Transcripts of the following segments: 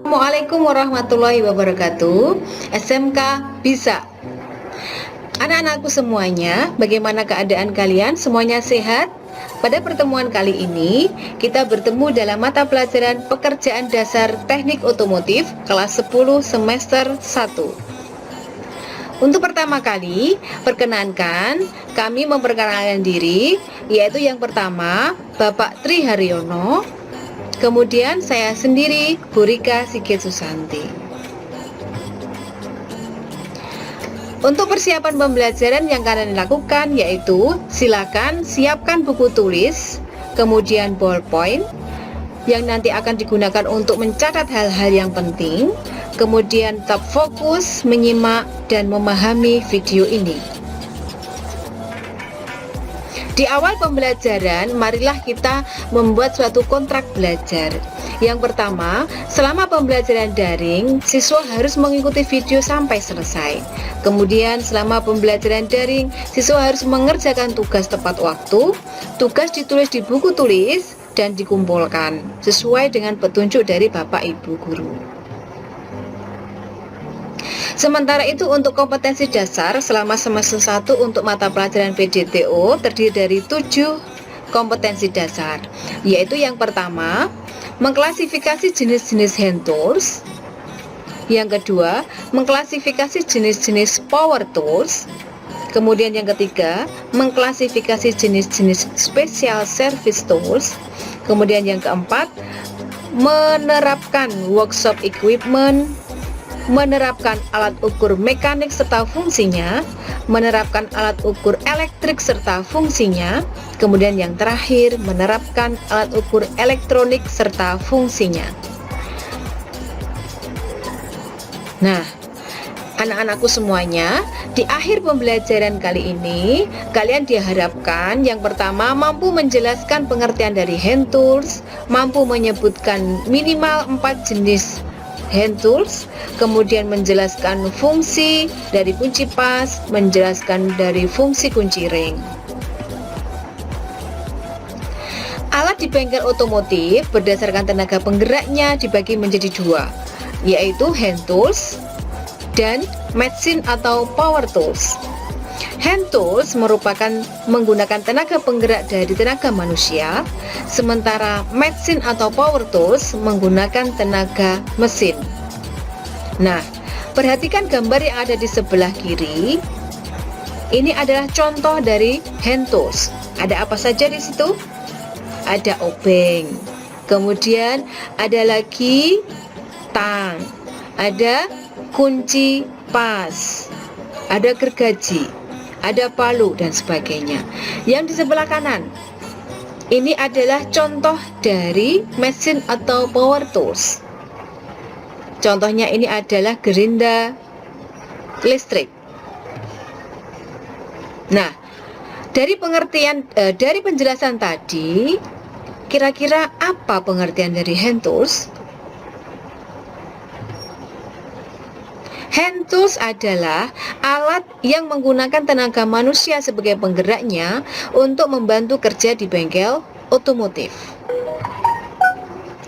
Assalamualaikum warahmatullahi wabarakatuh. SMK bisa. Anak-anakku semuanya, bagaimana keadaan kalian? Semuanya sehat? Pada pertemuan kali ini, kita bertemu dalam mata pelajaran Pekerjaan Dasar Teknik Otomotif kelas 10 semester 1. Untuk pertama kali, perkenankan kami memperkenalkan diri, yaitu yang pertama, Bapak Tri Haryono. Kemudian saya sendiri, Bu Rika Sigit Susanti. Untuk persiapan pembelajaran yang kalian lakukan yaitu silakan siapkan buku tulis, kemudian ballpoint yang nanti akan digunakan untuk mencatat hal-hal yang penting, kemudian tetap fokus menyimak dan memahami video ini. Di awal pembelajaran, marilah kita membuat suatu kontrak belajar. Yang pertama, selama pembelajaran daring, siswa harus mengikuti video sampai selesai. Kemudian, selama pembelajaran daring, siswa harus mengerjakan tugas tepat waktu. Tugas ditulis di buku tulis dan dikumpulkan sesuai dengan petunjuk dari Bapak Ibu Guru. Sementara itu untuk kompetensi dasar selama semester 1 untuk mata pelajaran PDTO terdiri dari 7 kompetensi dasar, yaitu yang pertama, mengklasifikasi jenis-jenis hand tools. Yang kedua, mengklasifikasi jenis-jenis power tools. Kemudian yang ketiga, mengklasifikasi jenis-jenis special service tools. Kemudian yang keempat, menerapkan workshop equipment, menerapkan alat ukur mekanik serta fungsinya, menerapkan alat ukur elektrik serta fungsinya, kemudian yang terakhir menerapkan alat ukur elektronik serta fungsinya. Nah, anak-anakku semuanya, di akhir pembelajaran kali ini, kalian diharapkan yang pertama mampu menjelaskan pengertian dari hand tools, mampu menyebutkan minimal 4 jenis hand tools, kemudian menjelaskan fungsi dari kunci pas, menjelaskan dari fungsi kunci ring. Alat di bengkel otomotif berdasarkan tenaga penggeraknya dibagi menjadi 2, yaitu hand tools dan machine atau power tools. Hand tools merupakan menggunakan tenaga penggerak dari tenaga manusia, sementara machine atau power tools menggunakan tenaga mesin. Nah, perhatikan gambar yang ada di sebelah kiri. Ini adalah contoh dari hand tools. Ada apa saja di situ? Ada obeng. Kemudian ada lagi tang. Ada kunci pas. Ada gergaji. Ada palu dan sebagainya. Yang di sebelah kanan, ini adalah contoh dari mesin atau power tools. Contohnya ini adalah gerinda listrik. Nah, dari penjelasan tadi, kira-kira apa pengertian dari hand tools? Hand tools adalah alat yang menggunakan tenaga manusia sebagai penggeraknya untuk membantu kerja di bengkel otomotif.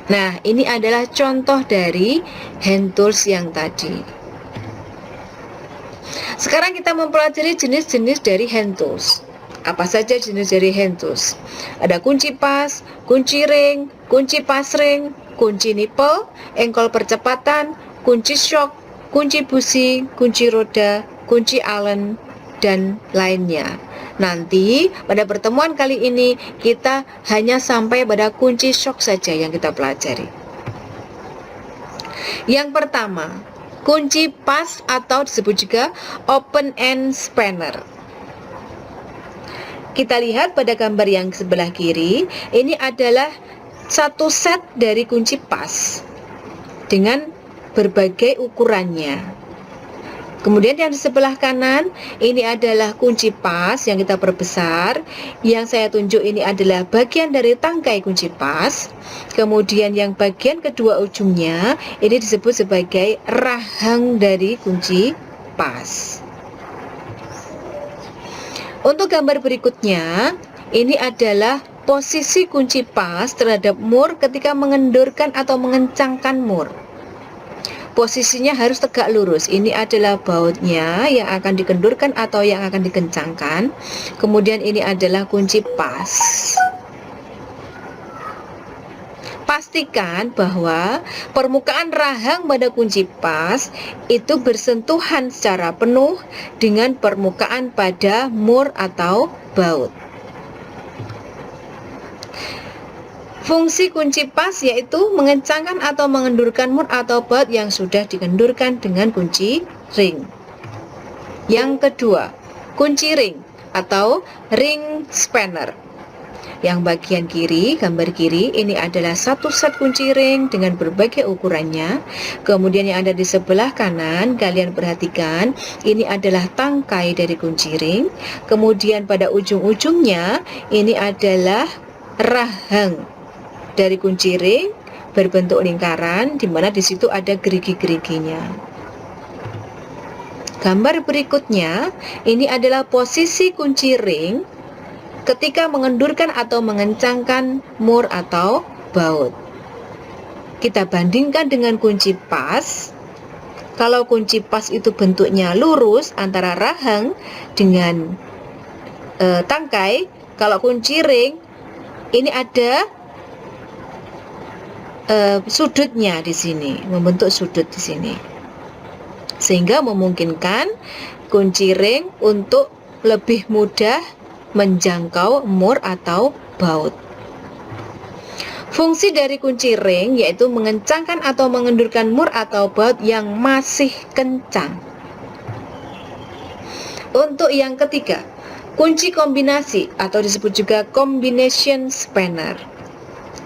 Nah, ini adalah contoh dari hand tools yang tadi. Sekarang kita mempelajari jenis-jenis dari hand tools. Apa saja jenis dari hand tools? Ada kunci pas, kunci ring, kunci pas ring, kunci nipel, engkol percepatan, kunci shock, kunci busi, kunci roda, kunci Allen, dan lainnya. Nanti pada pertemuan kali ini kita hanya sampai pada kunci shock saja yang kita pelajari. Yang pertama, kunci pas atau disebut juga open end spanner. Kita lihat pada gambar yang sebelah kiri, ini adalah satu set dari kunci pas dengan berbagai ukurannya. Kemudian yang di sebelah kanan ini adalah kunci pas yang kita perbesar. Yang saya tunjuk ini adalah bagian dari tangkai kunci pas. Kemudian yang bagian kedua ujungnya ini disebut sebagai rahang dari kunci pas. Untuk gambar berikutnya, ini adalah posisi kunci pas terhadap mur ketika mengendorkan atau mengencangkan mur. Posisinya harus tegak lurus. Ini adalah bautnya yang akan dikendurkan atau yang akan dikencangkan. Kemudian ini adalah kunci pas. Pastikan bahwa permukaan rahang pada kunci pas itu bersentuhan secara penuh dengan permukaan pada mur atau baut. Fungsi kunci pas yaitu mengencangkan atau mengendurkan mur atau baut yang sudah dikendurkan dengan kunci ring. Yang kedua, kunci ring atau ring spanner. Yang bagian kiri, gambar kiri, ini adalah satu set kunci ring dengan berbagai ukurannya. Kemudian yang ada di sebelah kanan, kalian perhatikan, ini adalah tangkai dari kunci ring. Kemudian pada ujung-ujungnya, ini adalah rahang dari kunci ring berbentuk lingkaran, di mana di situ ada gerigi-geriginya. Gambar berikutnya, ini adalah posisi kunci ring ketika mengendurkan atau mengencangkan mur atau baut. Kita bandingkan dengan kunci pas. Kalau kunci pas itu bentuknya lurus antara rahang dengan tangkai, kalau kunci ring ini ada sudutnya di sini, membentuk sudut di sini, sehingga memungkinkan kunci ring untuk lebih mudah menjangkau mur atau baut. Fungsi dari kunci ring yaitu mengencangkan atau mengendurkan mur atau baut yang masih kencang. Untuk yang ketiga, kunci kombinasi atau disebut juga combination spanner.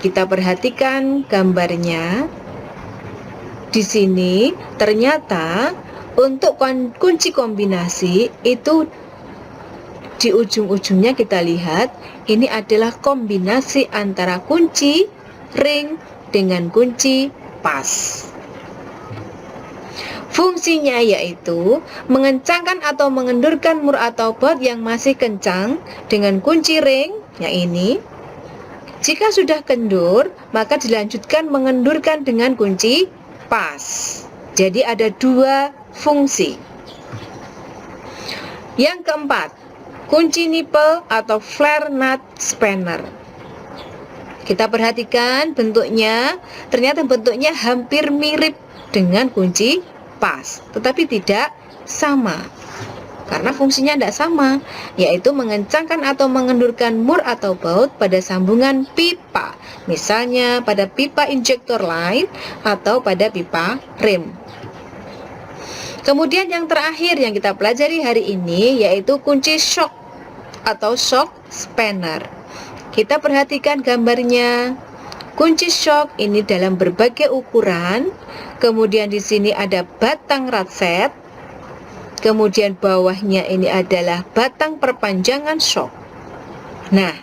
Kita perhatikan gambarnya. Di sini ternyata untuk kunci kombinasi itu di ujung-ujungnya kita lihat ini adalah kombinasi antara kunci ring dengan kunci pas. Fungsinya yaitu mengencangkan atau mengendurkan mur atau baut yang masih kencang dengan kunci ring yang ini. Jika sudah kendur, maka dilanjutkan mengendurkan dengan kunci pas. Jadi ada dua fungsi. Yang keempat, kunci nipple atau flare nut spanner. Kita perhatikan bentuknya, ternyata bentuknya hampir mirip dengan kunci pas, tetapi tidak sama. Karena fungsinya tidak sama, yaitu mengencangkan atau mengendurkan mur atau baut pada sambungan pipa, misalnya pada pipa injektor line atau pada pipa rem. Kemudian yang terakhir yang kita pelajari hari ini yaitu kunci shock atau shock spanner. Kita perhatikan gambarnya. Kunci shock ini dalam berbagai ukuran. Kemudian di sini ada batang ratchet. Kemudian bawahnya ini adalah batang perpanjangan shock. Nah,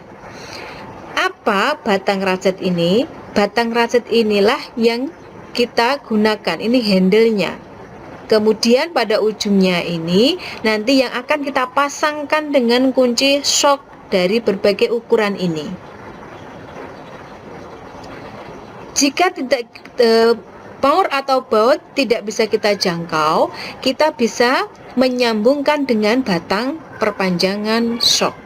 apa batang ratchet ini? Batang ratchet inilah yang kita gunakan. Ini handle-nya. Kemudian pada ujungnya ini nanti yang akan kita pasangkan dengan kunci shock dari berbagai ukuran ini. Jika tidak mur atau baut tidak bisa kita jangkau, kita bisa menyambungkan dengan batang perpanjangan shock.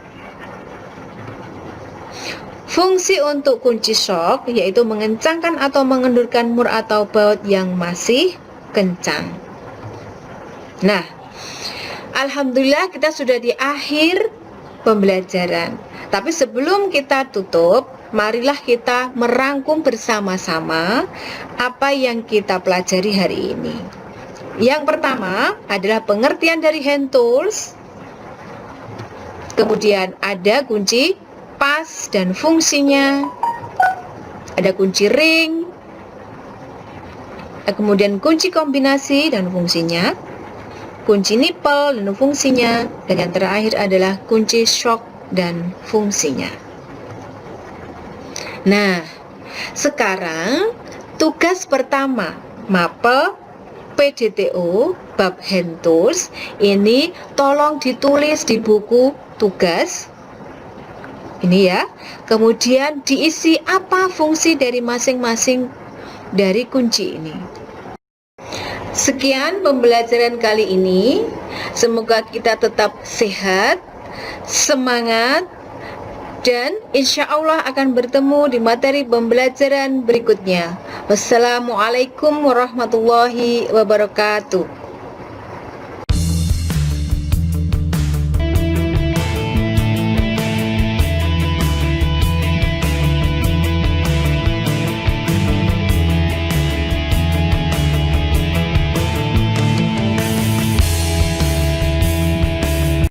Fungsi untuk kunci shock yaitu mengencangkan atau mengendurkan mur atau baut yang masih kencang. Nah, alhamdulillah kita sudah di akhir pembelajaran. Tapi sebelum kita tutup, marilah kita merangkum bersama-sama apa yang kita pelajari hari ini. Yang pertama adalah pengertian dari hand tools. Kemudian ada kunci pas dan fungsinya. Ada kunci ring. Kemudian kunci kombinasi dan fungsinya. Kunci nipple dan fungsinya, dan yang terakhir adalah kunci shock dan fungsinya. Nah, sekarang tugas pertama mapel PDTO bab hand tools ini tolong ditulis di buku tugas ini ya. Kemudian diisi apa fungsi dari masing-masing dari kunci ini. Sekian pembelajaran kali ini. Semoga kita tetap sehat, semangat, dan insya Allah akan bertemu di materi pembelajaran berikutnya. Wassalamualaikum warahmatullahi wabarakatuh.